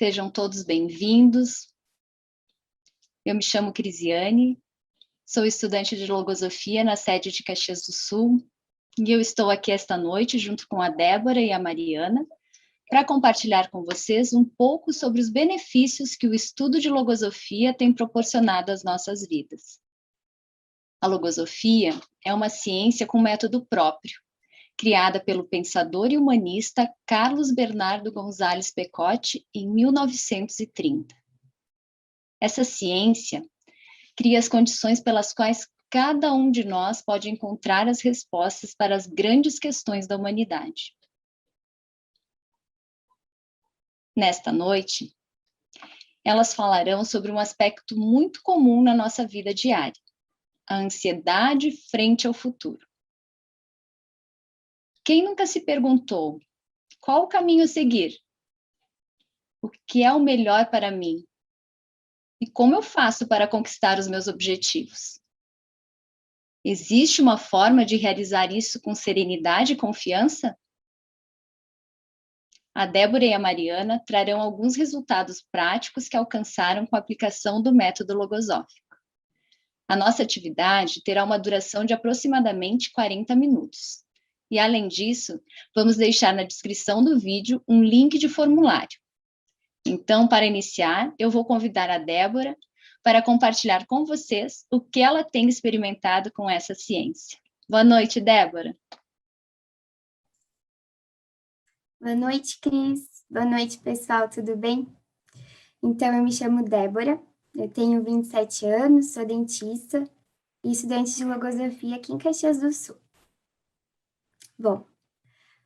Sejam todos bem-vindos. Eu me chamo Crisiane, sou estudante de Logosofia na sede de Caxias do Sul, e eu estou aqui esta noite junto com a Débora e a Mariana para compartilhar com vocês um pouco sobre os benefícios que o estudo de Logosofia tem proporcionado às nossas vidas. A Logosofia é uma ciência com método próprio, criada pelo pensador e humanista Carlos Bernardo Gonzalez Pecote em 1930. Essa ciência cria as condições pelas quais cada um de nós pode encontrar as respostas para as grandes questões da humanidade. Nesta noite, elas falarão sobre um aspecto muito comum na nossa vida diária, a ansiedade frente ao futuro. Quem nunca se perguntou, qual o caminho a seguir? O que é o melhor para mim? E como eu faço para conquistar os meus objetivos? Existe uma forma de realizar isso com serenidade e confiança? A Débora e a Mariana trarão alguns resultados práticos que alcançaram com a aplicação do método logosófico. A nossa atividade terá uma duração de aproximadamente 40 minutos. E, além disso, vamos deixar na descrição do vídeo um link de formulário. Então, para iniciar, eu vou convidar a Débora para compartilhar com vocês o que ela tem experimentado com essa ciência. Boa noite, Débora. Boa noite, Cris. Boa noite, pessoal, tudo bem? Então, eu me chamo Débora, eu tenho 27 anos, sou dentista e estudante de Logosofia aqui em Caxias do Sul. Bom,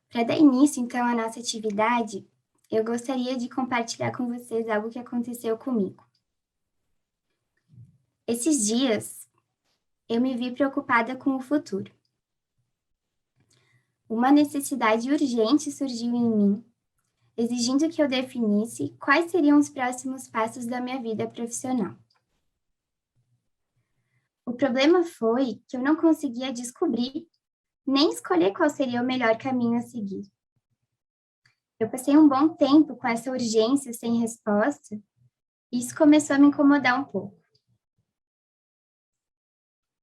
para dar início, então, à nossa atividade, eu gostaria de compartilhar com vocês algo que aconteceu comigo. Esses dias, eu me vi preocupada com o futuro. Uma necessidade urgente surgiu em mim, exigindo que eu definisse quais seriam os próximos passos da minha vida profissional. O problema foi que eu não conseguia descobrir nem escolher qual seria o melhor caminho a seguir. Eu passei um bom tempo com essa urgência sem resposta, e isso começou a me incomodar um pouco.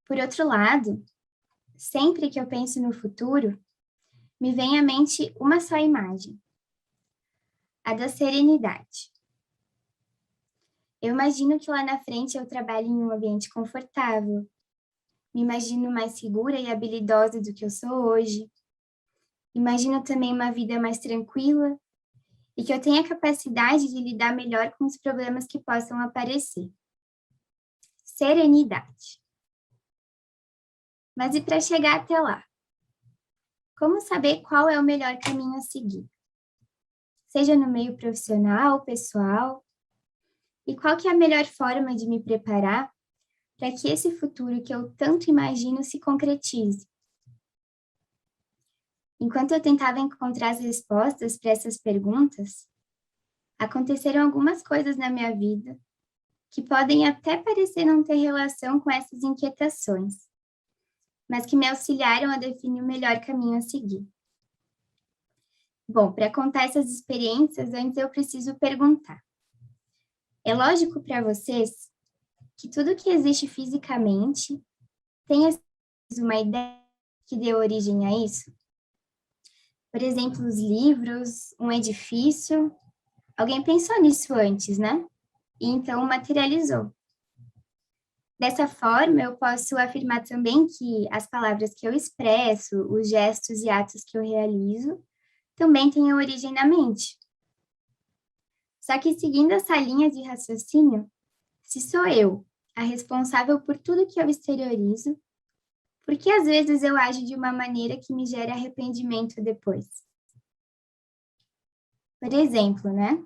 Por outro lado, sempre que eu penso no futuro, me vem à mente uma só imagem, a da serenidade. Eu imagino que lá na frente eu trabalhe em um ambiente confortável, me imagino mais segura e habilidosa do que eu sou hoje, imagino também uma vida mais tranquila e que eu tenha a capacidade de lidar melhor com os problemas que possam aparecer. Serenidade. Mas e para chegar até lá? Como saber qual é o melhor caminho a seguir? Seja no meio profissional, pessoal, e qual que é a melhor forma de me preparar para que esse futuro que eu tanto imagino se concretize? Enquanto eu tentava encontrar as respostas para essas perguntas, aconteceram algumas coisas na minha vida que podem até parecer não ter relação com essas inquietações, mas que me auxiliaram a definir o melhor caminho a seguir. Bom, para contar essas experiências, antes eu preciso perguntar. É lógico para vocês que tudo que existe fisicamente tem uma ideia que deu origem a isso? Por exemplo, os livros, um edifício. Alguém pensou nisso antes, né? E então materializou. Dessa forma, eu posso afirmar também que as palavras que eu expresso, os gestos e atos que eu realizo, também têm origem na mente. Só que seguindo essa linha de raciocínio, se sou eu a responsável por tudo que eu exteriorizo, por que às vezes eu ajo de uma maneira que me gera arrependimento depois? Por exemplo, né?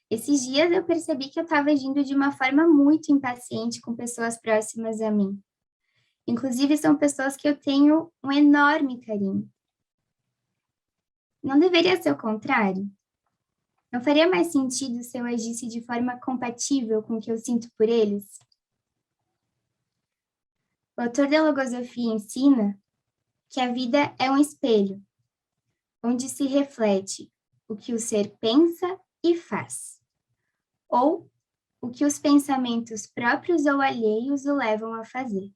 Esses dias eu percebi que eu estava agindo de uma forma muito impaciente com pessoas próximas a mim. Inclusive, são pessoas que eu tenho um enorme carinho. Não deveria ser o contrário? Não faria mais sentido se eu agisse de forma compatível com o que eu sinto por eles? O autor da Logosofia ensina que a vida é um espelho, onde se reflete o que o ser pensa e faz. ou o que os pensamentos próprios ou alheios o levam a fazer.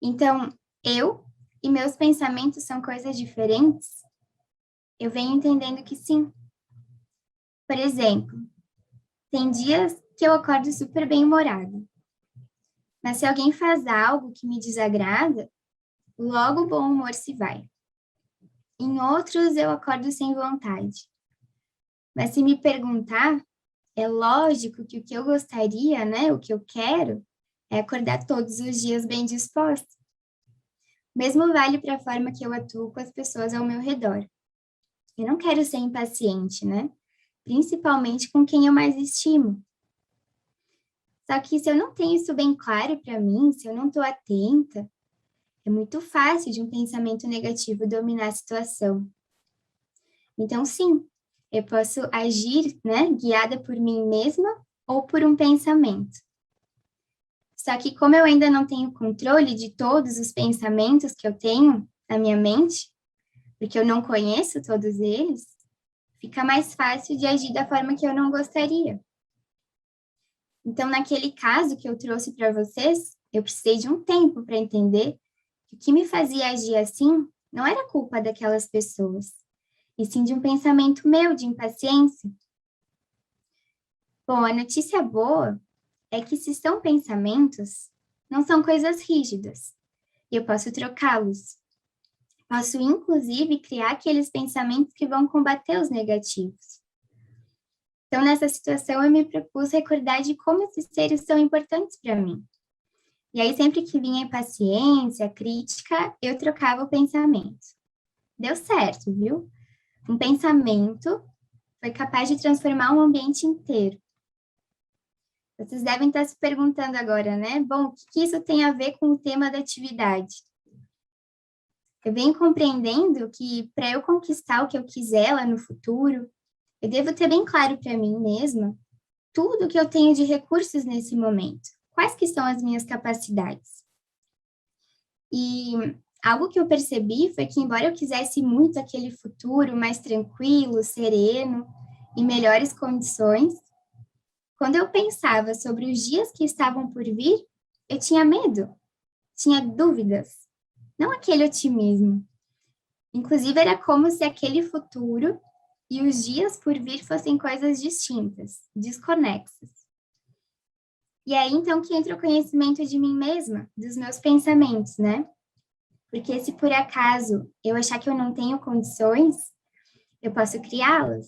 Então, eu e meus pensamentos são coisas diferentes? Eu venho entendendo que sim. Por exemplo, tem dias que eu acordo super bem-humorada, mas se alguém faz algo que me desagrada, logo o bom humor se vai. Em outros, eu acordo sem vontade. Mas se me perguntar, é lógico que o que eu gostaria, né, o que eu quero, é acordar todos os dias bem disposta. Mesmo vale para a forma que eu atuo com as pessoas ao meu redor. Eu não quero ser impaciente, né? Principalmente com quem eu mais estimo. Só que se eu não tenho isso bem claro para mim, se eu não estou atenta, é muito fácil de um pensamento negativo dominar a situação. Então, sim, eu posso agir, né, guiada por mim mesma ou por um pensamento. Só que como eu ainda não tenho controle de todos os pensamentos que eu tenho na minha mente, porque eu não conheço todos eles, fica mais fácil de agir da forma que eu não gostaria. Então, naquele caso que eu trouxe para vocês, eu precisei de um tempo para entender que o que me fazia agir assim não era culpa daquelas pessoas, e sim de um pensamento meu de impaciência. Bom, a notícia boa é que se são pensamentos, não são coisas rígidas, e eu posso trocá-los. Posso, inclusive, criar aqueles pensamentos que vão combater os negativos. Então, nessa situação, eu me propus recordar de como esses seres são importantes para mim. E aí, sempre que vinha a impaciência, a crítica, eu trocava o pensamento. Deu certo, viu? Um pensamento foi capaz de transformar um ambiente inteiro. Vocês devem estar se perguntando agora, né? Bom, o que isso tem a ver com o tema da atividade? Eu venho compreendendo que para eu conquistar o que eu quiser lá no futuro, eu devo ter bem claro para mim mesma tudo que eu tenho de recursos nesse momento. Quais que são as minhas capacidades? E algo que eu percebi foi que, embora eu quisesse muito aquele futuro mais tranquilo, sereno, em melhores condições, quando eu pensava sobre os dias que estavam por vir, eu tinha medo, tinha dúvidas, não aquele otimismo. Inclusive, era como se aquele futuro e os dias por vir fossem coisas distintas, desconexas. E aí, então, que entra o conhecimento de mim mesma, dos meus pensamentos, né? Porque se por acaso eu achar que eu não tenho condições, eu posso criá-las.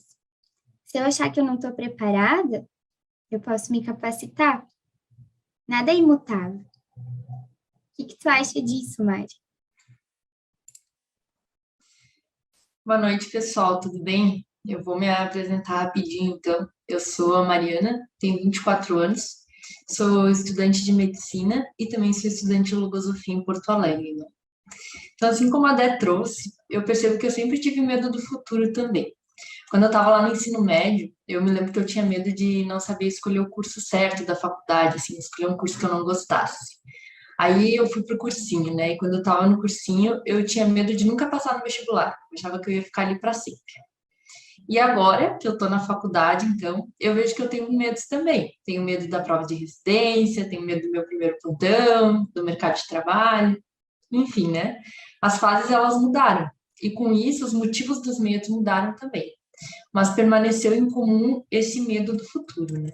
Se eu achar que eu não estou preparada, eu posso me capacitar. Nada é imutável. O que tu acha disso, Mari? Boa noite, pessoal, tudo bem? Eu vou me apresentar rapidinho, então. Eu sou a Mariana, tenho 24 anos, sou estudante de medicina e também sou estudante de logosofia em Porto Alegre, né? Então, assim como a Dé trouxe, eu percebo que eu sempre tive medo do futuro também. Quando eu estava lá no ensino médio, eu me lembro que eu tinha medo de não saber escolher o curso certo da faculdade, assim, escolher um curso que eu não gostasse. Aí eu fui pro cursinho, né? E quando eu tava no cursinho, eu tinha medo de nunca passar no vestibular. Eu achava que eu ia ficar ali para sempre. E agora que eu tô na faculdade, então, eu vejo que eu tenho medos também. Tenho medo da prova de residência, tenho medo do meu primeiro plantão, do mercado de trabalho, enfim, né? As fases elas mudaram. E com isso, os motivos dos medos mudaram também. Mas permaneceu em comum esse medo do futuro, né?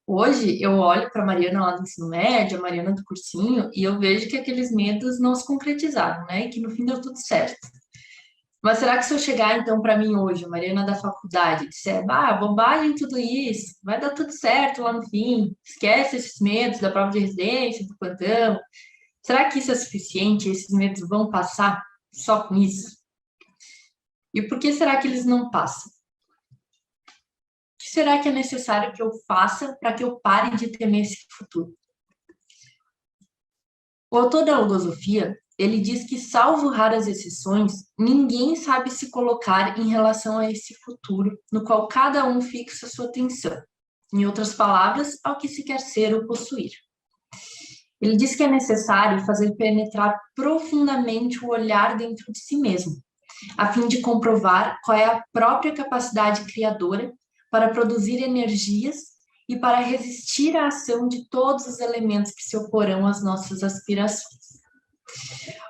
Hoje eu olho para a Mariana lá do ensino médio, a Mariana do cursinho, e eu vejo que aqueles medos não se concretizaram, né? E que no fim deu tudo certo. Mas será que se eu chegar então para mim hoje, a Mariana da faculdade, e disser, bobagem tudo isso, vai dar tudo certo lá no fim, esquece esses medos da prova de residência, do plantão, será que isso é suficiente? Esses medos vão passar só com isso? E por que será que eles não passam? O que será que é necessário que eu faça para que eu pare de temer esse futuro? O autor da logosofia, ele diz que, salvo raras exceções, ninguém sabe se colocar em relação a esse futuro, no qual cada um fixa sua atenção. Em outras palavras, ao que se quer ser ou possuir. Ele diz que é necessário fazer penetrar profundamente o olhar dentro de si mesmo, a fim de comprovar qual é a própria capacidade criadora para produzir energias e para resistir à ação de todos os elementos que se oporão às nossas aspirações.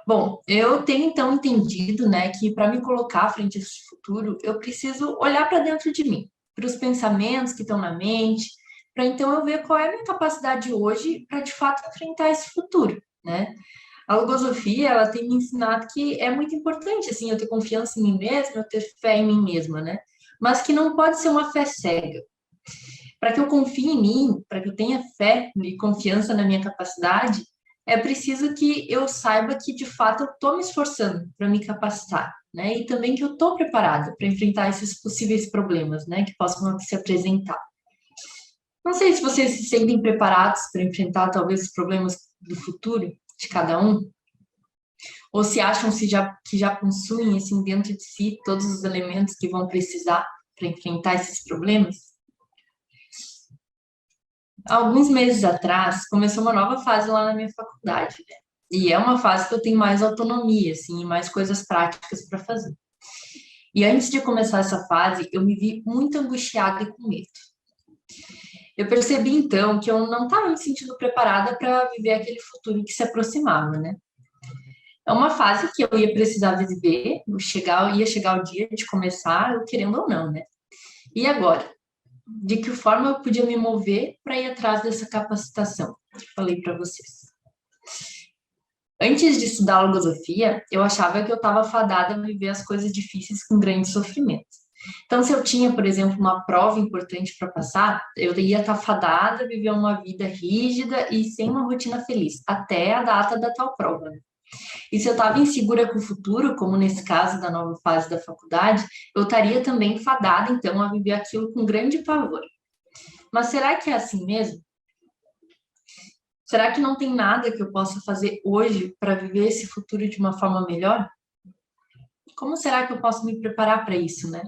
Bom, eu tenho então entendido, né, que para me colocar à frente desse futuro, eu preciso olhar para dentro de mim, para os pensamentos que estão na mente, para então eu ver qual é a minha capacidade hoje para de fato enfrentar esse futuro, né? A logosofia, ela tem me ensinado que é muito importante, assim, eu ter confiança em mim mesma, eu ter fé em mim mesma, né? Mas que não pode ser uma fé cega. Para que eu confie em mim, para que eu tenha fé e confiança na minha capacidade, é preciso que eu saiba que, de fato, eu estou me esforçando para me capacitar, né? E também que eu estou preparada para enfrentar esses possíveis problemas, né? Que possam se apresentar. Não sei se vocês se sentem preparados para enfrentar, talvez, os problemas do futuro de cada um, ou se acham que já possuem, assim, dentro de si todos os elementos que vão precisar para enfrentar esses problemas. Alguns meses atrás, começou uma nova fase lá na minha faculdade, né? E é uma fase que eu tenho mais autonomia, assim, e mais coisas práticas para fazer. E antes de começar essa fase, eu me vi muito angustiada e com medo. Eu percebi, então, que eu não estava me sentindo preparada para viver aquele futuro que se aproximava, né? É uma fase que eu ia precisar viver, ia chegar o dia de começar, eu querendo ou não, né? E agora? De que forma eu podia me mover para ir atrás dessa capacitação que eu falei para vocês. Antes de estudar logosofia, eu achava que eu estava fadada a viver as coisas difíceis com grande sofrimento. Então, se eu tinha, por exemplo, uma prova importante para passar, eu ia estar fadada a viver uma vida rígida e sem uma rotina feliz, até a data da tal prova. E se eu estava insegura com o futuro, como nesse caso da nova fase da faculdade, eu estaria também fadada, então, a viver aquilo com grande pavor. Mas será que é assim mesmo? Será que não tem nada que eu possa fazer hoje para viver esse futuro de uma forma melhor? Como será que eu posso me preparar para isso, né?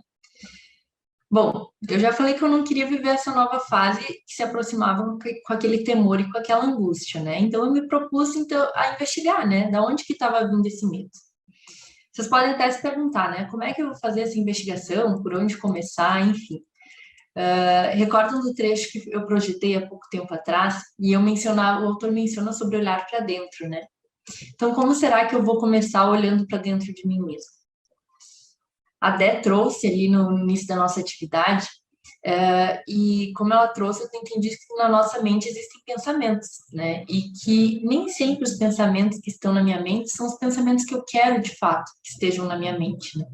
Bom, eu já falei que eu não queria viver essa nova fase que se aproximava com aquele temor e com aquela angústia, né? Então eu me propus então a investigar, né? Da onde que estava vindo esse medo? Vocês podem até se perguntar, né? Como é que eu vou fazer essa investigação? Por onde começar? Enfim. Recordo do trecho que eu projetei há pouco tempo atrás e o autor menciona sobre olhar para dentro, né? Então, como será que eu vou começar olhando para dentro de mim mesmo? A Dé trouxe ali no início da nossa atividade, e como ela trouxe, eu entendi que na nossa mente existem pensamentos, né? E que nem sempre os pensamentos que estão na minha mente são os pensamentos que eu quero, de fato, que estejam na minha mente, né?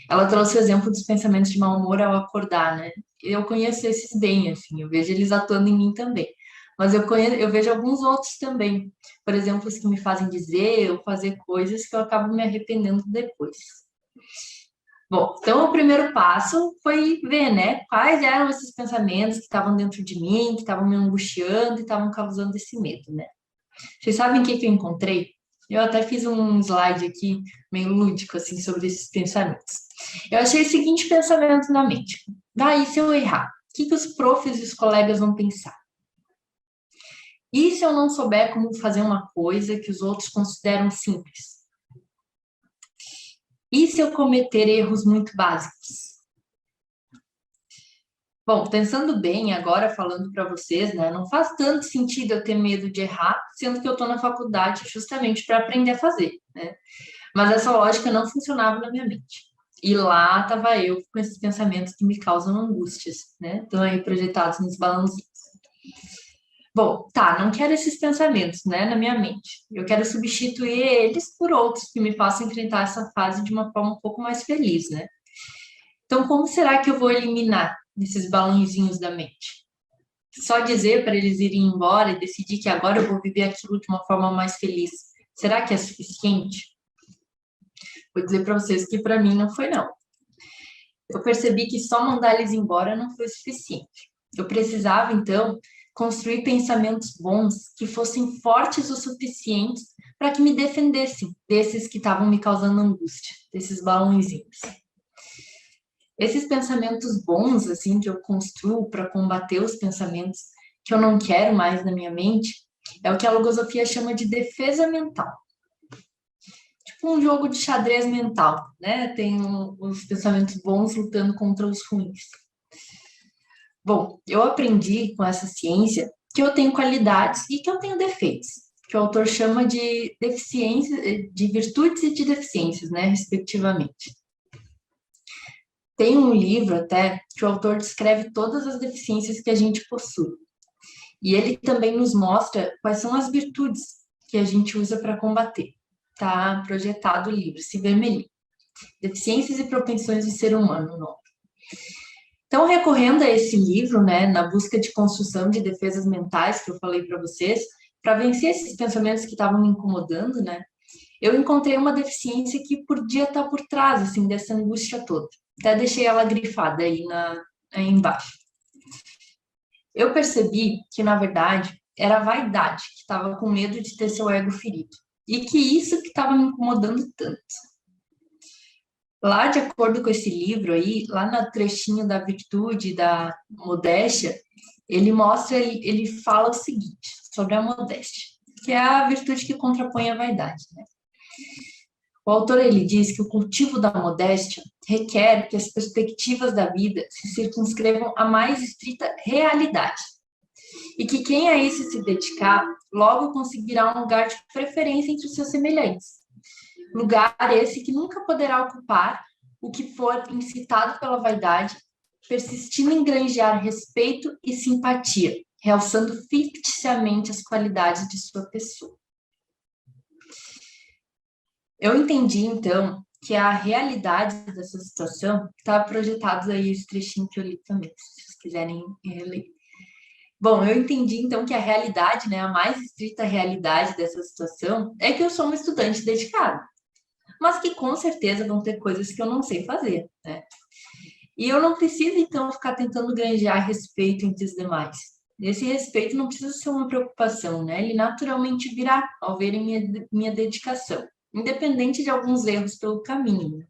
Ela trouxe o exemplo dos pensamentos de mau humor ao acordar, né? Eu conheço esses bem, assim, eu vejo eles atuando em mim também. Mas eu vejo alguns outros também. Por exemplo, os que me fazem dizer ou fazer coisas que eu acabo me arrependendo depois. Bom, então o primeiro passo foi ver, né, quais eram esses pensamentos que estavam dentro de mim, que estavam me angustiando e estavam causando esse medo, né? Vocês sabem o que eu encontrei? Eu até fiz um slide aqui, meio lúdico, assim, sobre esses pensamentos. Eu achei o seguinte pensamento na mente. Daí, se eu errar, o que os profs e os colegas vão pensar? E se eu não souber como fazer uma coisa que os outros consideram simples? E se eu cometer erros muito básicos? Bom, pensando bem, agora falando para vocês, né, não faz tanto sentido eu ter medo de errar, sendo que eu estou na faculdade justamente para aprender a fazer, né? Mas essa lógica não funcionava na minha mente. E lá estava eu com esses pensamentos que me causam angústias, né? Estão aí projetados nos balãozinhos. Bom, tá, não quero esses pensamentos, né, na minha mente. Eu quero substituir eles por outros que me façam enfrentar essa fase de uma forma um pouco mais feliz, né? Então, como será que eu vou eliminar esses balãozinhos da mente? Só dizer para eles irem embora e decidir que agora eu vou viver aquilo de uma forma mais feliz. Será que é suficiente? Vou dizer para vocês que para mim não foi, não. Eu percebi que só mandar eles embora não foi suficiente. Eu precisava, então, construir pensamentos bons que fossem fortes o suficiente para que me defendessem desses que estavam me causando angústia, desses balãozinhos. Esses pensamentos bons, assim, que eu construo para combater os pensamentos que eu não quero mais na minha mente, é o que a logosofia chama de defesa mental. Tipo um jogo de xadrez mental, né? Tem os pensamentos bons lutando contra os ruins. Bom, eu aprendi com essa ciência que eu tenho qualidades e que eu tenho defeitos, que o autor chama de deficiências, de virtudes e de deficiências, né, respectivamente. Tem um livro até que o autor descreve todas as deficiências que a gente possui. E ele também nos mostra quais são as virtudes que a gente usa para combater. Tá projetado o livro, esse vermelhinho. Deficiências e propensões do ser humano, não. Então, recorrendo a esse livro, né, na busca de construção de defesas mentais que eu falei para vocês, para vencer esses pensamentos que estavam me incomodando, né, eu encontrei uma deficiência que podia estar por trás, assim, dessa angústia toda. Até deixei ela grifada aí embaixo. Eu percebi que, na verdade, era a vaidade que estava com medo de ter seu ego ferido. E que isso que estava me incomodando tanto. Lá, de acordo com esse livro aí, lá no trechinho da virtude, da modéstia, ele mostra, ele fala o seguinte, sobre a modéstia, que é a virtude que contrapõe a vaidade, né? O autor, ele diz que o cultivo da modéstia requer que as perspectivas da vida se circunscrevam à mais estrita realidade. E que quem a isso se dedicar, logo conseguirá um lugar de preferência entre os seus semelhantes. Lugar esse que nunca poderá ocupar o que for incitado pela vaidade, persistindo em granjear respeito e simpatia, realçando ficticiamente as qualidades de sua pessoa. Eu entendi, então, que a realidade dessa situação estava projetado aí esse trechinho que eu li também, se vocês quiserem ler. Bom, eu entendi, então, que a realidade, né, a mais estrita realidade dessa situação é que eu sou uma estudante dedicada, mas que com certeza vão ter coisas que eu não sei fazer, né? E eu não preciso, então, ficar tentando granjear respeito entre os demais. Esse respeito não precisa ser uma preocupação, né? Ele naturalmente virá ao verem minha dedicação, independente de alguns erros pelo caminho.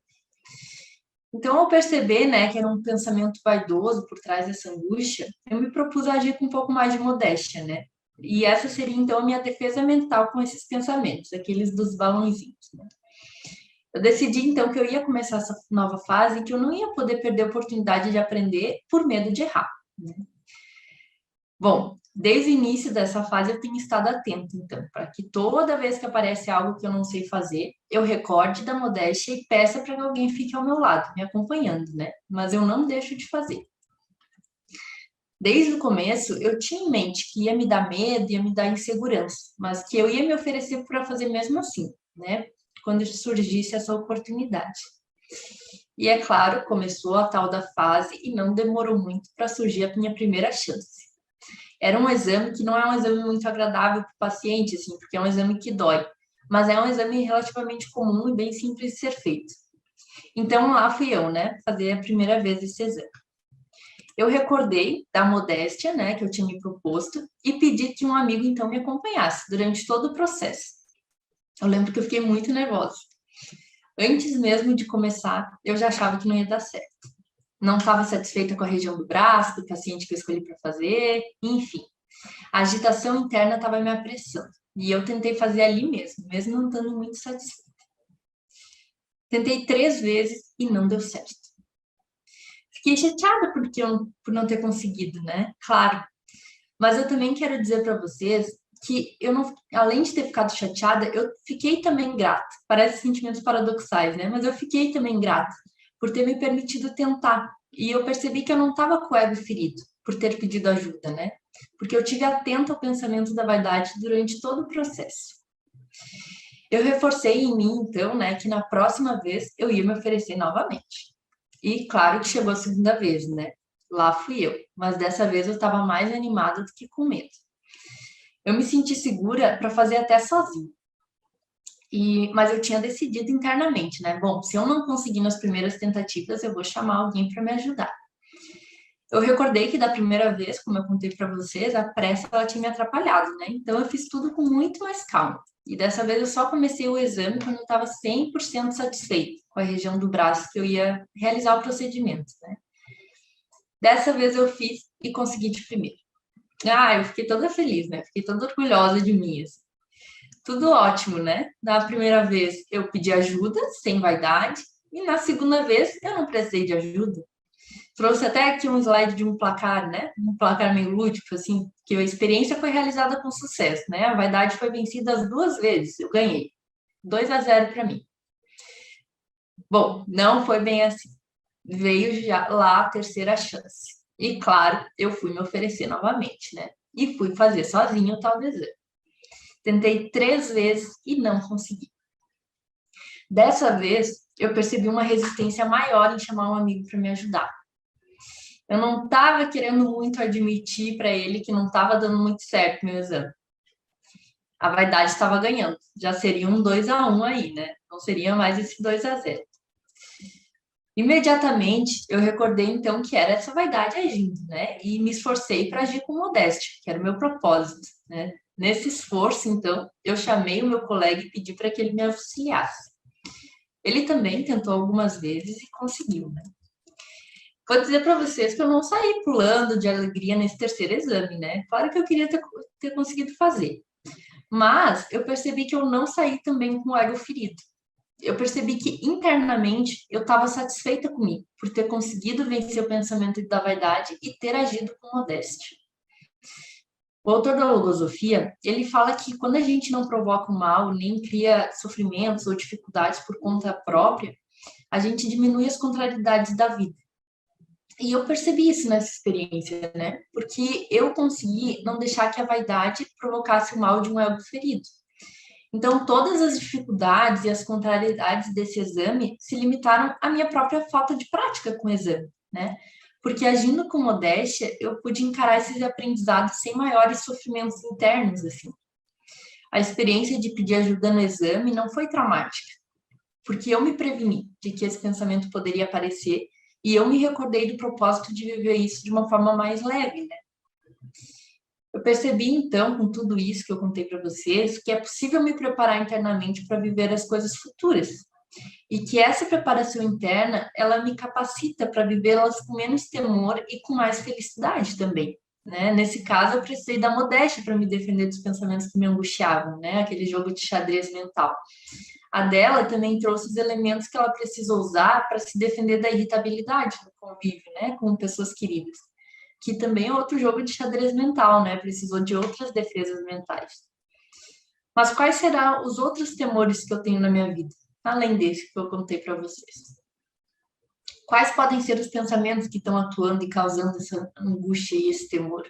Então, ao perceber, né, que era um pensamento vaidoso por trás dessa angústia, eu me propus agir com um pouco mais de modéstia, né? E essa seria, então, a minha defesa mental com esses pensamentos, aqueles dos balãozinhos, né? Eu decidi, então, que eu ia começar essa nova fase e que eu não ia poder perder a oportunidade de aprender por medo de errar, né? Bom, desde o início dessa fase eu tenho estado atento, então, para que toda vez que aparece algo que eu não sei fazer, eu recorde da modéstia e peça para que alguém fique ao meu lado, me acompanhando, né? Mas eu não deixo de fazer. Desde o começo, eu tinha em mente que ia me dar medo, ia me dar insegurança, mas que eu ia me oferecer para fazer mesmo assim, né? Quando surgisse essa oportunidade. E é claro, começou a tal da fase e não demorou muito para surgir a minha primeira chance. Era um exame que não é um exame muito agradável para o paciente, assim, porque é um exame que dói, mas é um exame relativamente comum e bem simples de ser feito. Então, lá fui eu, né, fazer a primeira vez esse exame. Eu recordei da modéstia, né, que eu tinha me proposto e pedi que um amigo, então, me acompanhasse durante todo o processo. Eu lembro que eu fiquei muito nervosa. Antes mesmo de começar, eu já achava que não ia dar certo. Não estava satisfeita com a região do braço, do paciente que eu escolhi para fazer, enfim. A agitação interna estava me apressando. E eu tentei fazer ali mesmo não estando muito satisfeita. Tentei 3 vezes e não deu certo. Fiquei chateada por não ter conseguido, né? Claro. Mas eu também quero dizer para vocês que eu não, além de ter ficado chateada, eu fiquei também grata. Parece sentimentos paradoxais, né? Mas eu fiquei também grata por ter me permitido tentar. E eu percebi que eu não estava com o ego ferido por ter pedido ajuda, né? Porque eu tive atenta ao pensamento da vaidade durante todo o processo. Eu reforcei em mim, então, né, que na próxima vez eu ia me oferecer novamente. E claro que chegou a segunda vez, né? Lá fui eu, mas dessa vez eu estava mais animada do que com medo. Eu me senti segura para fazer até sozinha. Mas eu tinha decidido internamente, né? Bom, se eu não conseguir nas primeiras tentativas, eu vou chamar alguém para me ajudar. Eu recordei que da primeira vez, como eu contei para vocês, a pressa ela tinha me atrapalhado, né? Então eu fiz tudo com muito mais calma. E dessa vez eu só comecei o exame quando eu estava 100% satisfeita com a região do braço que eu ia realizar o procedimento, né? Dessa vez eu fiz e consegui de primeira. Eu fiquei toda feliz, né? Fiquei toda orgulhosa de mim, assim. Tudo ótimo, né? Na primeira vez eu pedi ajuda, sem vaidade, e na segunda vez eu não precisei de ajuda. trouxe até aqui um slide de um placar, né? Um placar meio lúdico, assim, que a experiência foi realizada com sucesso, né? A vaidade foi vencida as 2 vezes, eu ganhei. 2-0 para mim. Bom, não foi bem assim. Veio já lá a terceira chance. E claro, eu fui me oferecer novamente, né? E fui fazer sozinho o tal do exame. Tentei 3 vezes e não consegui. Dessa vez, eu percebi uma resistência maior em chamar um amigo para me ajudar. Eu não estava querendo muito admitir para ele que não estava dando muito certo meu exame. A vaidade estava ganhando. Já seria um 2-1 aí, né? Não seria mais esse 2-0. Imediatamente, eu recordei então que era essa vaidade agindo, né? E me esforcei para agir com modéstia, que era o meu propósito, né? Nesse esforço, então, eu chamei o meu colega e pedi para que ele me auxiliasse. Ele também tentou algumas vezes e conseguiu, né? Vou dizer para vocês que eu não saí pulando de alegria nesse terceiro exame, né? Claro que eu queria ter conseguido fazer. Mas eu percebi que eu não saí também com o ego ferido. Eu percebi que internamente eu estava satisfeita comigo por ter conseguido vencer o pensamento da vaidade e ter agido com modéstia. O autor da logosofia, ele fala que quando a gente não provoca o mal, nem cria sofrimentos ou dificuldades por conta própria, a gente diminui as contrariedades da vida. E eu percebi isso nessa experiência, né? Porque eu consegui não deixar que a vaidade provocasse o mal de um ego ferido. Então, todas as dificuldades e as contrariedades desse exame se limitaram à minha própria falta de prática com o exame, né? Porque agindo com modéstia, eu pude encarar esses aprendizados sem maiores sofrimentos internos, assim. A experiência de pedir ajuda no exame não foi traumática, porque eu me preveni de que esse pensamento poderia aparecer e eu me recordei do propósito de viver isso de uma forma mais leve, né? Eu percebi, então, com tudo isso que eu contei para vocês, que é possível me preparar internamente para viver as coisas futuras. E que essa preparação interna, ela me capacita para vivê-las com menos temor e com mais felicidade também. Né? Nesse caso, eu precisei da modéstia para me defender dos pensamentos que me angustiavam, né? Aquele jogo de xadrez mental. A dela também trouxe os elementos que ela precisou usar para se defender da irritabilidade no convívio, né? Com pessoas queridas. Que também é outro jogo de xadrez mental, né? Precisou de outras defesas mentais. Mas quais serão os outros temores que eu tenho na minha vida, além desse que eu contei para vocês? Quais podem ser os pensamentos que estão atuando e causando essa angústia e esse temor?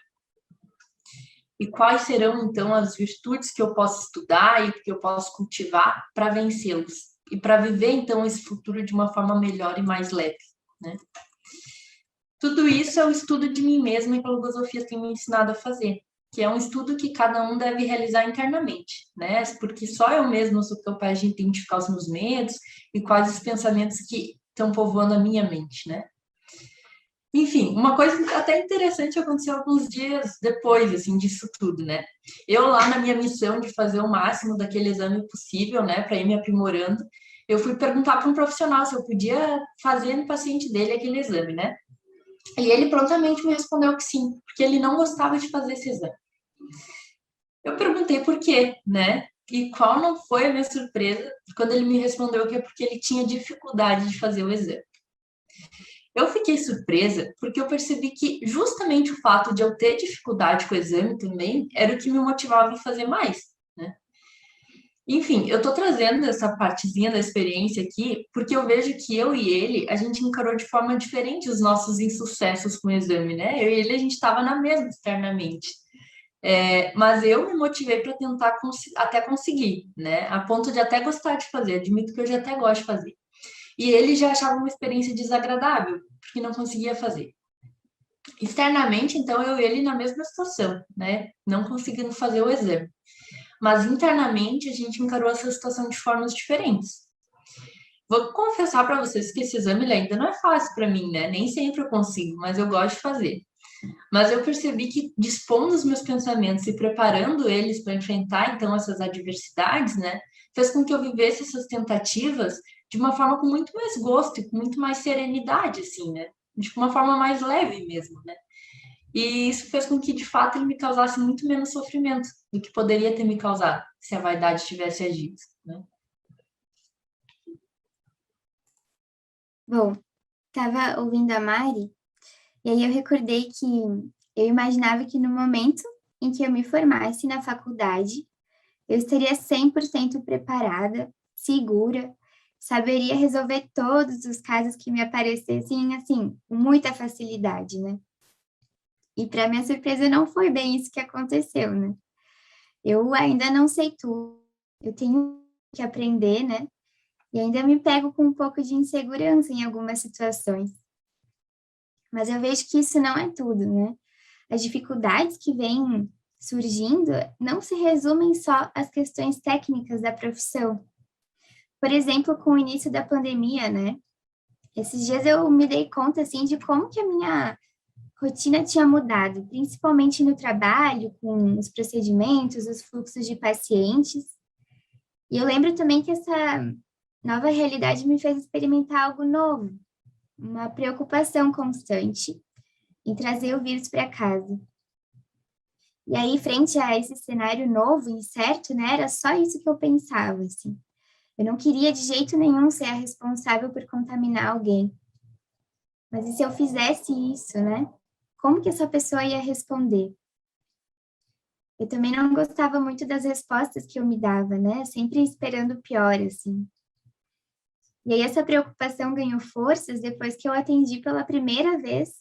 E quais serão, então, as virtudes que eu posso estudar e que eu posso cultivar para vencê-los? E para viver, então, esse futuro de uma forma melhor e mais leve, né? Tudo isso é o estudo de mim mesma que a logosofia tem me ensinado a fazer, que é um estudo que cada um deve realizar internamente, né? Porque só eu mesma sou capaz de identificar os meus medos e quais os pensamentos que estão povoando a minha mente, né? Enfim, uma coisa até interessante aconteceu alguns dias depois, assim, disso tudo, né? Eu lá na minha missão de fazer o máximo daquele exame possível, né, para ir me aprimorando, eu fui perguntar para um profissional se eu podia fazer no paciente dele aquele exame, né? E ele prontamente me respondeu que sim, porque ele não gostava de fazer esse exame. Eu perguntei por quê, né? E qual não foi a minha surpresa quando ele me respondeu que é porque ele tinha dificuldade de fazer o exame. Eu fiquei surpresa porque eu percebi que justamente o fato de eu ter dificuldade com o exame também era o que me motivava a fazer mais, né? Enfim, eu estou trazendo essa partezinha da experiência aqui porque eu vejo que eu e ele, a gente encarou de forma diferente os nossos insucessos com o exame, né? Eu e ele, a gente estava na mesma externamente. Mas eu me motivei para tentar até conseguir, né? A ponto de até gostar de fazer, admito que eu já até gosto de fazer. E ele já achava uma experiência desagradável, porque não conseguia fazer. Externamente, então, eu e ele na mesma situação, né? Não conseguindo fazer o exame. Mas internamente, a gente encarou essa situação de formas diferentes. Vou confessar para vocês que esse exame ele ainda não é fácil para mim, né? Nem sempre eu consigo, mas eu gosto de fazer. Mas eu percebi que dispondo os meus pensamentos e preparando eles para enfrentar, então, essas adversidades, né? Fez com que eu vivesse essas tentativas de uma forma com muito mais gosto e com muito mais serenidade, assim, né? De uma forma mais leve mesmo, né? E isso fez com que, de fato, ele me causasse muito menos sofrimento do que poderia ter me causado se a vaidade tivesse agido, né? Bom, estava ouvindo a Mari E aí eu recordei que eu imaginava que no momento em que eu me formasse na faculdade, eu estaria 100% preparada, segura, saberia resolver todos os casos que me aparecessem, assim, com muita facilidade, né? E para minha surpresa não foi bem isso que aconteceu, né? Eu ainda não sei tudo, eu tenho que aprender, né? E ainda me pego com um pouco de insegurança em algumas situações. Mas eu vejo que isso não é tudo, né? As dificuldades que vêm surgindo não se resumem só às questões técnicas da profissão. Por exemplo, com o início da pandemia, né? Esses dias eu me dei conta, assim, de como que a minha rotina tinha mudado, principalmente no trabalho, com os procedimentos, os fluxos de pacientes. E eu lembro também que essa nova realidade me fez experimentar algo novo, uma preocupação constante em trazer o vírus para casa. E aí, frente a esse cenário novo, incerto, né, era só isso que eu pensava, assim. Eu não queria de jeito nenhum ser a responsável por contaminar alguém. Mas e se eu fizesse isso, né? Como que essa pessoa ia responder? Eu também não gostava muito das respostas que eu me dava, né? Sempre esperando o pior, assim. E aí essa preocupação ganhou forças depois que eu atendi pela primeira vez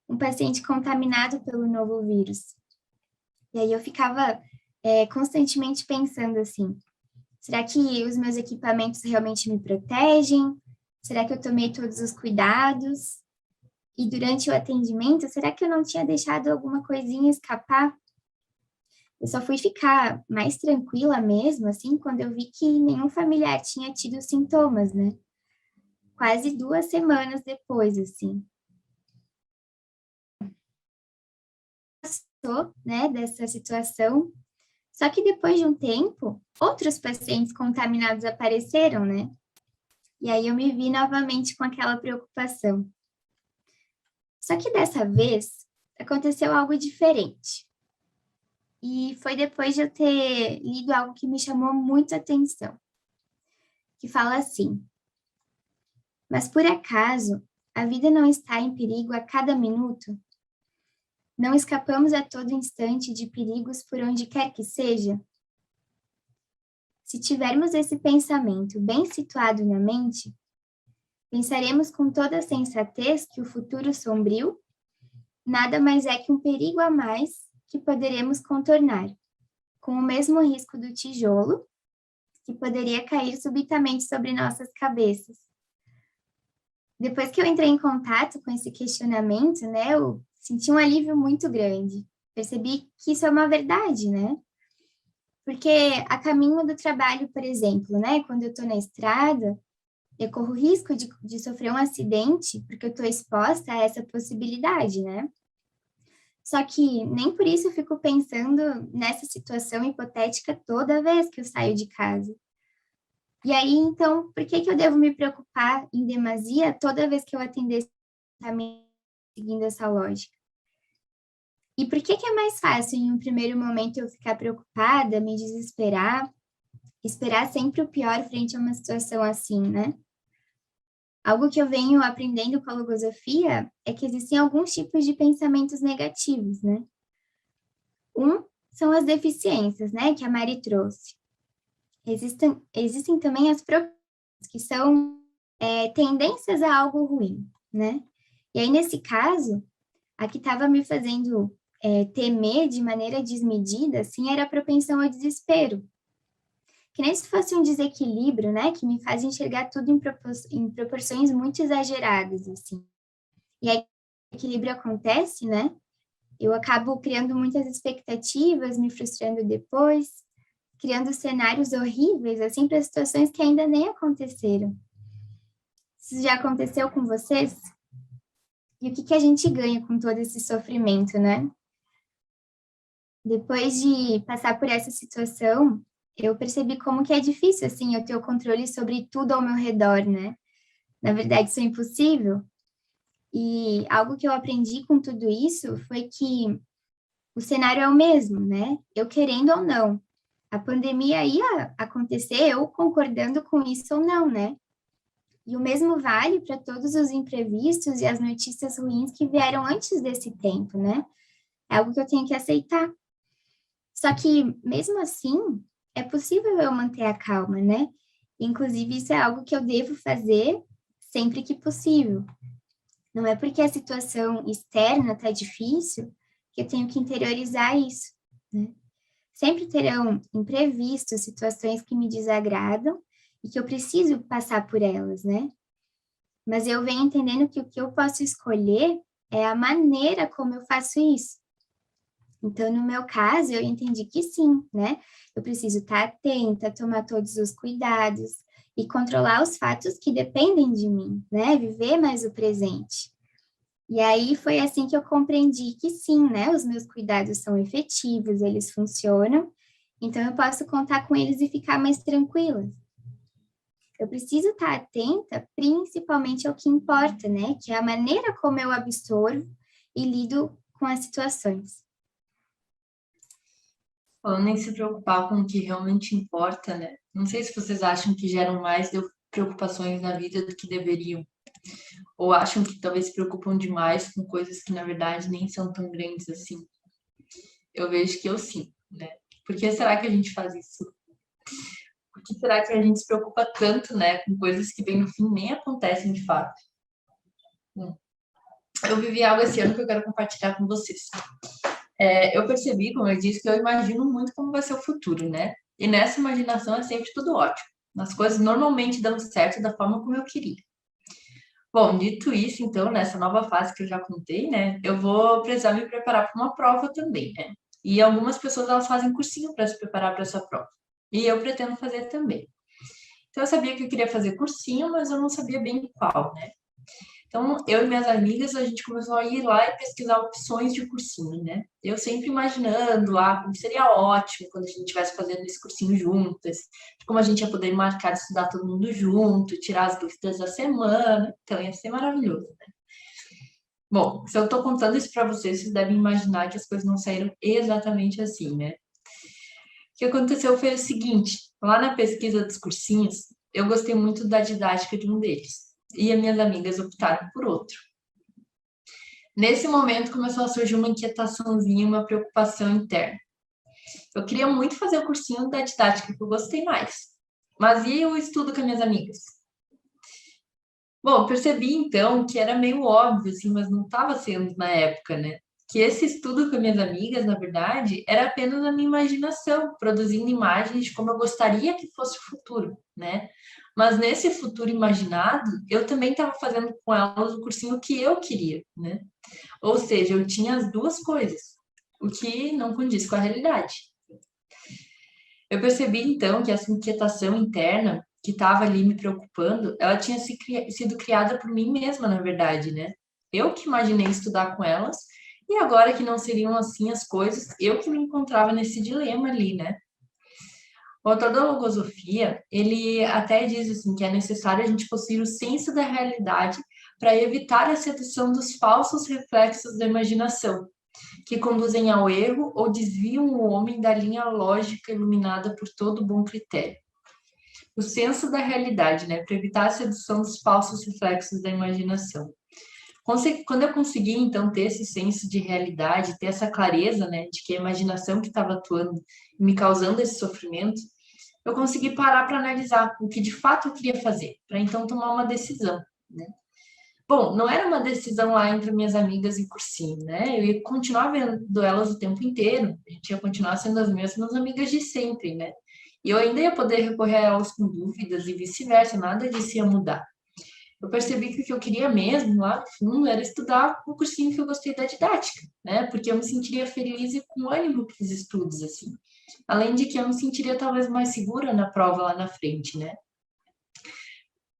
um paciente contaminado pelo novo vírus. E aí eu ficava constantemente pensando assim, será que os meus equipamentos realmente me protegem? Será que eu tomei todos os cuidados? E durante o atendimento, será que eu não tinha deixado alguma coisinha escapar? Eu só fui ficar mais tranquila mesmo, assim, quando eu vi que nenhum familiar tinha tido sintomas, né? Quase 2 semanas depois, assim. Passou, né, dessa situação. Só que depois de um tempo, outros pacientes contaminados apareceram, né? E aí eu me vi novamente com aquela preocupação. Só que dessa vez aconteceu algo diferente. E foi depois de eu ter lido algo que me chamou muito a atenção, que fala assim: mas por acaso a vida não está em perigo a cada minuto? Não escapamos a todo instante de perigos por onde quer que seja? Se tivermos esse pensamento bem situado na mente, pensaremos com toda a sensatez que o futuro sombrio nada mais é que um perigo a mais que poderemos contornar, com o mesmo risco do tijolo, que poderia cair subitamente sobre nossas cabeças. Depois que eu entrei em contato com esse questionamento, né, eu senti um alívio muito grande. Percebi que isso é uma verdade, né? Porque a caminho do trabalho, por exemplo, né, quando eu estou na estrada, eu corro risco de sofrer um acidente, porque eu estou exposta a essa possibilidade, né? Só que nem por isso eu fico pensando nessa situação hipotética toda vez que eu saio de casa. E aí, então, por que eu devo me preocupar em demasia toda vez que eu atender seguindo essa lógica? E por que é mais fácil, em um primeiro momento, eu ficar preocupada, me desesperar, esperar sempre o pior frente a uma situação assim, né? Algo que eu venho aprendendo com a logosofia é que existem alguns tipos de pensamentos negativos, né? Um são as deficiências, né, que a Mari trouxe. Existem também as propensidades, que são tendências a algo ruim, né? E aí, nesse caso, a que estava me fazendo temer de maneira desmedida, assim, era a propensão ao desespero. Que nem se fosse um desequilíbrio, né? Que me faz enxergar tudo em proporções muito exageradas, assim. E aí, o equilíbrio acontece, né? Eu acabo criando muitas expectativas, me frustrando depois, criando cenários horríveis, assim, para situações que ainda nem aconteceram. Isso já aconteceu com vocês? E o que a gente ganha com todo esse sofrimento, né? Depois de passar por essa situação, eu percebi como que é difícil, assim, eu ter o controle sobre tudo ao meu redor, né? Na verdade, isso é impossível. E algo que eu aprendi com tudo isso foi que o cenário é o mesmo, né? Eu querendo ou não. A pandemia ia acontecer, eu concordando com isso ou não, né? E o mesmo vale para todos os imprevistos e as notícias ruins que vieram antes desse tempo, né? É algo que eu tenho que aceitar. Só que, mesmo assim, é possível eu manter a calma, né? Inclusive, isso é algo que eu devo fazer sempre que possível. Não é porque a situação externa está difícil que eu tenho que interiorizar isso, né? Sempre terão imprevistos, situações que me desagradam e que eu preciso passar por elas, né? Mas eu venho entendendo que o que eu posso escolher é a maneira como eu faço isso. Então, no meu caso, eu entendi que sim, né? Eu preciso estar atenta, tomar todos os cuidados e controlar os fatos que dependem de mim, né? Viver mais o presente. E aí foi assim que eu compreendi que sim, né? Os meus cuidados são efetivos, eles funcionam, então eu posso contar com eles e ficar mais tranquila. Eu preciso estar atenta, principalmente ao que importa, né? Que é a maneira como eu absorvo e lido com as situações. Falando em se preocupar com o que realmente importa, né? Não sei se vocês acham que geram mais preocupações na vida do que deveriam. Ou acham que talvez se preocupam demais com coisas que, na verdade, nem são tão grandes assim. Eu vejo que eu sim, né? Por que será que a gente faz isso? Por que será que a gente se preocupa tanto, né, com coisas que, bem no fim, nem acontecem de fato? Eu vivi algo esse ano que eu quero compartilhar com vocês. Eu percebi, como eu disse, que eu imagino muito como vai ser o futuro, né? E nessa imaginação é sempre tudo ótimo. As coisas normalmente dão certo da forma como eu queria. Bom, dito isso, então, nessa nova fase que eu já contei, né, eu vou precisar me preparar para uma prova também, né? E algumas pessoas, elas fazem cursinho para se preparar para essa prova. E eu pretendo fazer também. Então, eu sabia que eu queria fazer cursinho, mas eu não sabia bem qual, né? Então, eu e minhas amigas, a gente começou a ir lá e pesquisar opções de cursinho, né? Eu sempre imaginando lá como seria ótimo quando a gente estivesse fazendo esse cursinho juntas, como a gente ia poder marcar de estudar todo mundo junto, tirar as dúvidas da semana. Então, ia ser maravilhoso, né? Bom, se eu estou contando isso para vocês, vocês devem imaginar que as coisas não saíram exatamente assim, né? O que aconteceu foi o seguinte, lá na pesquisa dos cursinhos, eu gostei muito da didática de um deles, e as minhas amigas optaram por outro. Nesse momento começou a surgir uma inquietaçãozinha, uma preocupação interna. Eu queria muito fazer o cursinho da didática que eu gostei mais, mas e o estudo com as minhas amigas? Bom, percebi então que era meio óbvio, assim, mas não estava sendo na época, né? Que esse estudo com minhas amigas, na verdade, era apenas a minha imaginação, produzindo imagens de como eu gostaria que fosse o futuro, né? Mas nesse futuro imaginado, eu também estava fazendo com elas o cursinho que eu queria, né? Ou seja, eu tinha as duas coisas, o que não condiz com a realidade. Eu percebi então que essa inquietação interna que estava ali me preocupando, ela tinha sido criada por mim mesma, na verdade, né? Eu que imaginei estudar com elas, e agora que não seriam assim as coisas, eu que me encontrava nesse dilema ali, né? O autor da logosofia, ele até diz assim que é necessário a gente possuir o senso da realidade para evitar a sedução dos falsos reflexos da imaginação, que conduzem ao erro ou desviam o homem da linha lógica iluminada por todo bom critério. O senso da realidade, né, para evitar a sedução dos falsos reflexos da imaginação. Quando eu consegui, então, ter esse senso de realidade, ter essa clareza, né, de que a imaginação que estava atuando e me causando esse sofrimento, eu consegui parar para analisar o que de fato eu queria fazer, para então tomar uma decisão, né? Bom, não era uma decisão lá entre minhas amigas e cursinho, né? Eu ia continuar vendo elas o tempo inteiro, a gente ia continuar sendo as mesmas amigas de sempre, né? E eu ainda ia poder recorrer a elas com dúvidas e vice-versa, nada disso ia mudar. Eu percebi que o que eu queria mesmo, lá no fundo, era estudar o cursinho que eu gostei da didática, né? Porque eu me sentiria feliz e com ânimo para os estudos, assim. Além de que eu me sentiria talvez mais segura na prova lá na frente, né?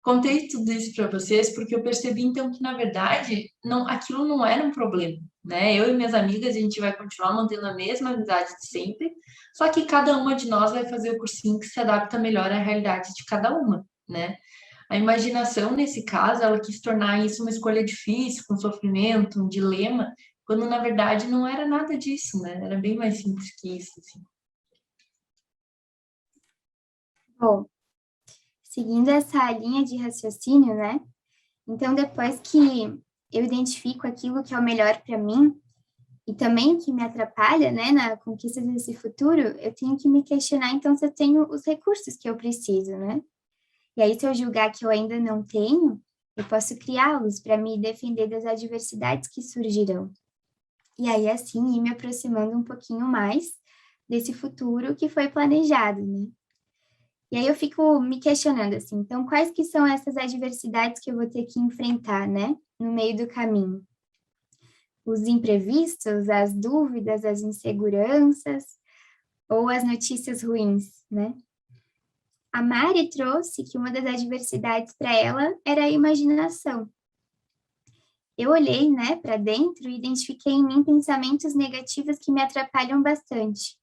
Contei tudo isso para vocês porque eu percebi então que na verdade aquilo não era um problema, né? Eu e minhas amigas a gente vai continuar mantendo a mesma amizade de sempre, só que cada uma de nós vai fazer o cursinho que se adapta melhor à realidade de cada uma, né? A imaginação nesse caso, ela quis tornar isso uma escolha difícil, com sofrimento, um dilema, quando na verdade não era nada disso, né? Era bem mais simples que isso, assim. Bom, seguindo essa linha de raciocínio, né? Então, depois que eu identifico aquilo que é o melhor para mim e também o que me atrapalha, né, na conquista desse futuro, eu tenho que me questionar, então, se eu tenho os recursos que eu preciso, né? E aí, se eu julgar que eu ainda não tenho, eu posso criá-los para me defender das adversidades que surgirão. E aí, assim, ir me aproximando um pouquinho mais desse futuro que foi planejado, né? E aí eu fico me questionando assim, então quais que são essas adversidades que eu vou ter que enfrentar, né, no meio do caminho? Os imprevistos, as dúvidas, as inseguranças ou as notícias ruins, né? A Mari trouxe que uma das adversidades para ela era a imaginação. Eu olhei, né, para dentro e identifiquei em mim pensamentos negativos que me atrapalham bastante.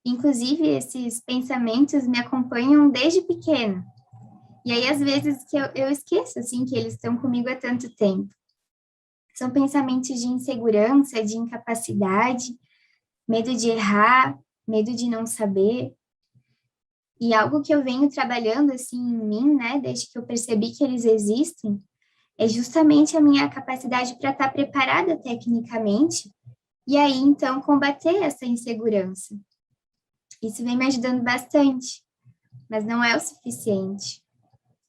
Inclusive, esses pensamentos me acompanham desde pequena. E aí, às vezes, que eu esqueço, assim, que eles estão comigo há tanto tempo. São pensamentos de insegurança, de incapacidade, medo de errar, medo de não saber. E algo que eu venho trabalhando, assim, em mim, né, desde que eu percebi que eles existem, é justamente a minha capacidade para estar preparada tecnicamente e aí, então, combater essa insegurança. Isso vem me ajudando bastante, mas não é o suficiente.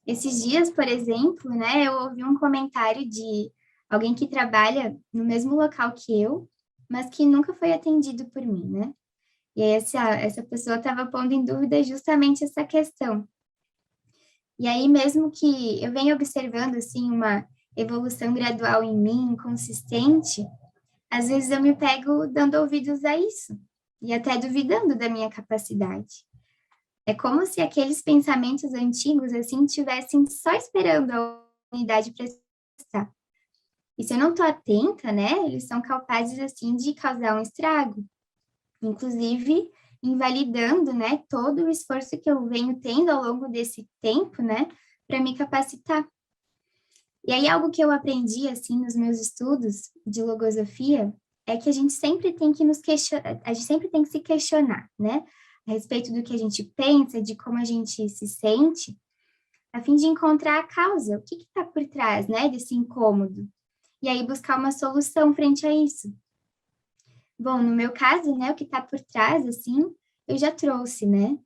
Esses dias, por exemplo, né, eu ouvi um comentário de alguém que trabalha no mesmo local que eu, mas que nunca foi atendido por mim, né? E aí essa pessoa estava pondo em dúvida justamente essa questão. E aí, mesmo que eu venha observando, assim, uma evolução gradual em mim, consistente, às vezes eu me pego dando ouvidos a isso, e até duvidando da minha capacidade. É como se aqueles pensamentos antigos, assim, estivessem só esperando a oportunidade para estar. E se eu não estou atenta, né, eles são capazes, assim, de causar um estrago. Inclusive, invalidando, né, todo o esforço que eu venho tendo ao longo desse tempo, né, para me capacitar. E aí, algo que eu aprendi, assim, nos meus estudos de logosofia, é que a gente sempre tem que a gente sempre tem que se questionar, né, a respeito do que a gente pensa, de como a gente se sente, a fim de encontrar a causa, o que está por trás, né, desse incômodo, e aí buscar uma solução frente a isso. Bom, no meu caso, né, o que está por trás, assim, eu já trouxe, né,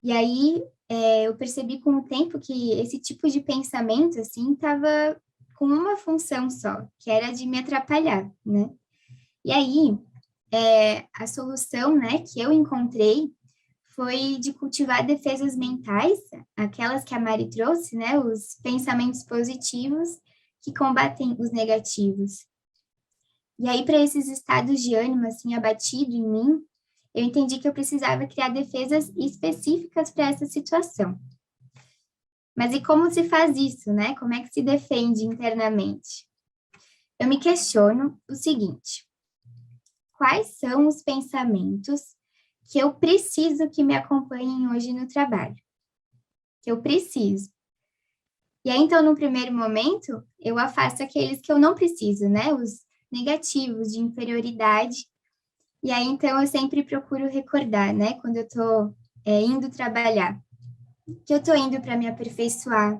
e aí eu percebi com o tempo que esse tipo de pensamento, assim, estava com uma função só, que era de me atrapalhar, né, e aí a solução, né, que eu encontrei foi de cultivar defesas mentais, aquelas que a Mari trouxe, né, os pensamentos positivos que combatem os negativos. E aí, para esses estados de ânimo, assim, abatido em mim, eu entendi que eu precisava criar defesas específicas para essa situação. Mas e como se faz isso, né? Como é que se defende internamente? Eu me questiono o seguinte: quais são os pensamentos que eu preciso que me acompanhem hoje no trabalho? Que eu preciso. E aí, então, no primeiro momento, eu afasto aqueles que eu não preciso, né? Os negativos, de inferioridade. E aí, então, eu sempre procuro recordar, né? Quando eu tô indo trabalhar, que eu tô indo para me aperfeiçoar,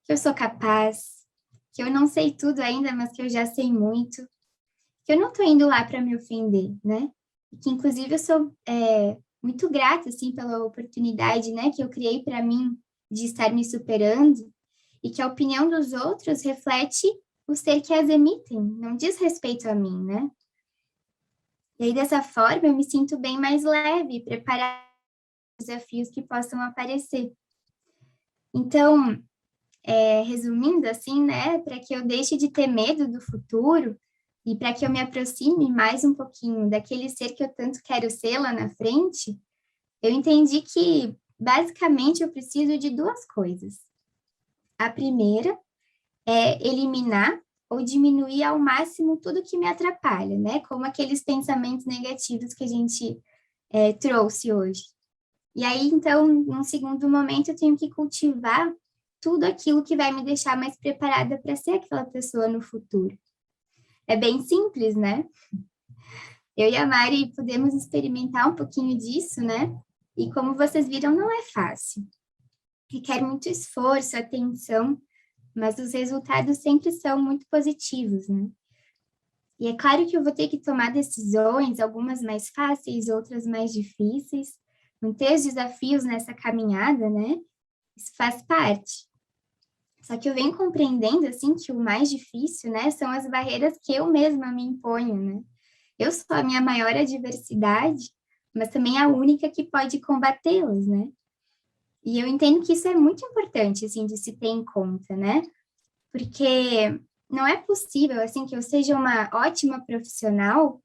que eu sou capaz, que eu não sei tudo ainda, mas que eu já sei muito, que eu não tô indo lá para me ofender, né? E que, inclusive, eu sou muito grata, assim, pela oportunidade, né? Que eu criei para mim de estar me superando e que a opinião dos outros reflete o ser que as emitem, não diz respeito a mim, né? E aí, dessa forma, eu me sinto bem mais leve, preparada para os desafios que possam aparecer. Então, resumindo assim, né, para que eu deixe de ter medo do futuro e para que eu me aproxime mais um pouquinho daquele ser que eu tanto quero ser lá na frente, eu entendi que, basicamente, eu preciso de duas coisas. A primeira é eliminar ou diminuir ao máximo tudo que me atrapalha, né? Como aqueles pensamentos negativos que a gente trouxe hoje. E aí, então, num segundo momento, eu tenho que cultivar tudo aquilo que vai me deixar mais preparada para ser aquela pessoa no futuro. É bem simples, né? Eu e a Mari podemos experimentar um pouquinho disso, né? E como vocês viram, não é fácil. requer muito esforço, atenção, mas os resultados sempre são muito positivos, né? E é claro que eu vou ter que tomar decisões, algumas mais fáceis, outras mais difíceis, não ter os desafios nessa caminhada, né? Isso faz parte. Só que eu venho compreendendo, assim, que o mais difícil, né, são as barreiras que eu mesma me imponho, né? Eu sou a minha maior adversidade, mas também a única que pode combatê-las, né? E eu entendo que isso é muito importante, assim, de se ter em conta, né? Porque não é possível, assim, que eu seja uma ótima profissional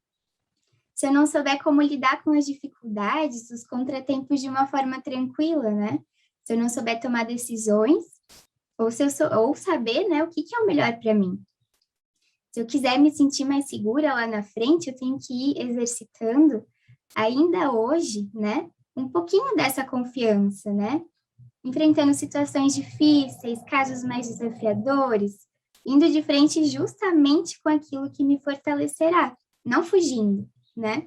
se eu não souber como lidar com as dificuldades, os contratempos de uma forma tranquila, né? Se eu não souber tomar decisões, ou, ou saber, né, o que é o melhor para mim. Se eu quiser me sentir mais segura lá na frente, eu tenho que ir exercitando, ainda hoje, né, um pouquinho dessa confiança, né? Enfrentando situações difíceis, casos mais desafiadores, indo de frente justamente com aquilo que me fortalecerá, não fugindo, né?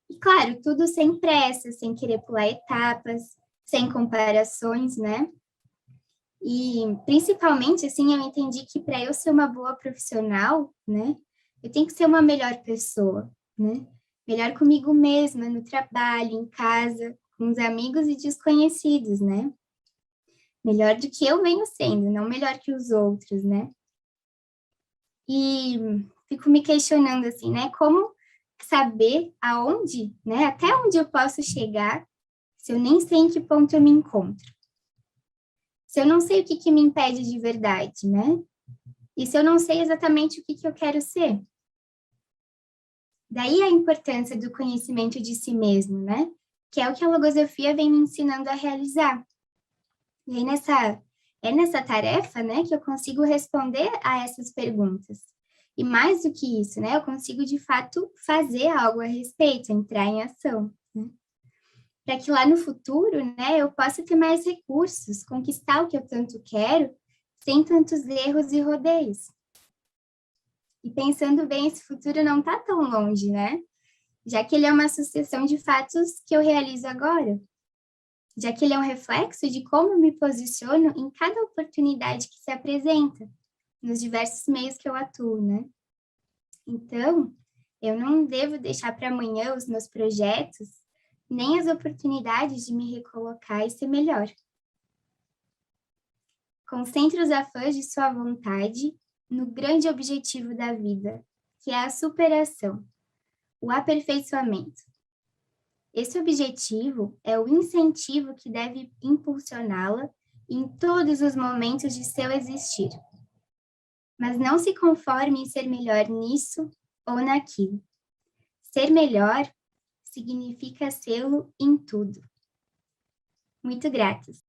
E claro, tudo sem pressa, sem querer pular etapas, sem comparações, né? E principalmente, assim, eu entendi que para eu ser uma boa profissional, né, eu tenho que ser uma melhor pessoa, né? Melhor comigo mesma, no trabalho, em casa, com os amigos e desconhecidos, né? Melhor do que eu venho sendo, não melhor que os outros, né? E fico me questionando assim, né? Como saber aonde, né? Até onde eu posso chegar se eu nem sei em que ponto eu me encontro? Se eu não sei o que me impede de verdade, né? E se eu não sei exatamente o que eu quero ser? Daí a importância do conhecimento de si mesmo, né? Que é o que a logosofia vem me ensinando a realizar. E aí nessa tarefa, né, que eu consigo responder a essas perguntas. E mais do que isso, né, eu consigo de fato fazer algo a respeito, entrar em ação, né? Para que lá no futuro, né, eu possa ter mais recursos, conquistar o que eu tanto quero, sem tantos erros e rodeios. E pensando bem, esse futuro não está tão longe, né? Já que ele é uma sucessão de fatos que eu realizo agora. Já que ele é um reflexo de como me posiciono em cada oportunidade que se apresenta, nos diversos meios que eu atuo, né? Então, eu não devo deixar para amanhã os meus projetos, nem as oportunidades de me recolocar e ser melhor. Concentre os afãs de sua vontade no grande objetivo da vida, que é a superação, o aperfeiçoamento. Esse objetivo é o incentivo que deve impulsioná-la em todos os momentos de seu existir. Mas não se conforme em ser melhor nisso ou naquilo. Ser melhor significa sê-lo em tudo. Muito gratas.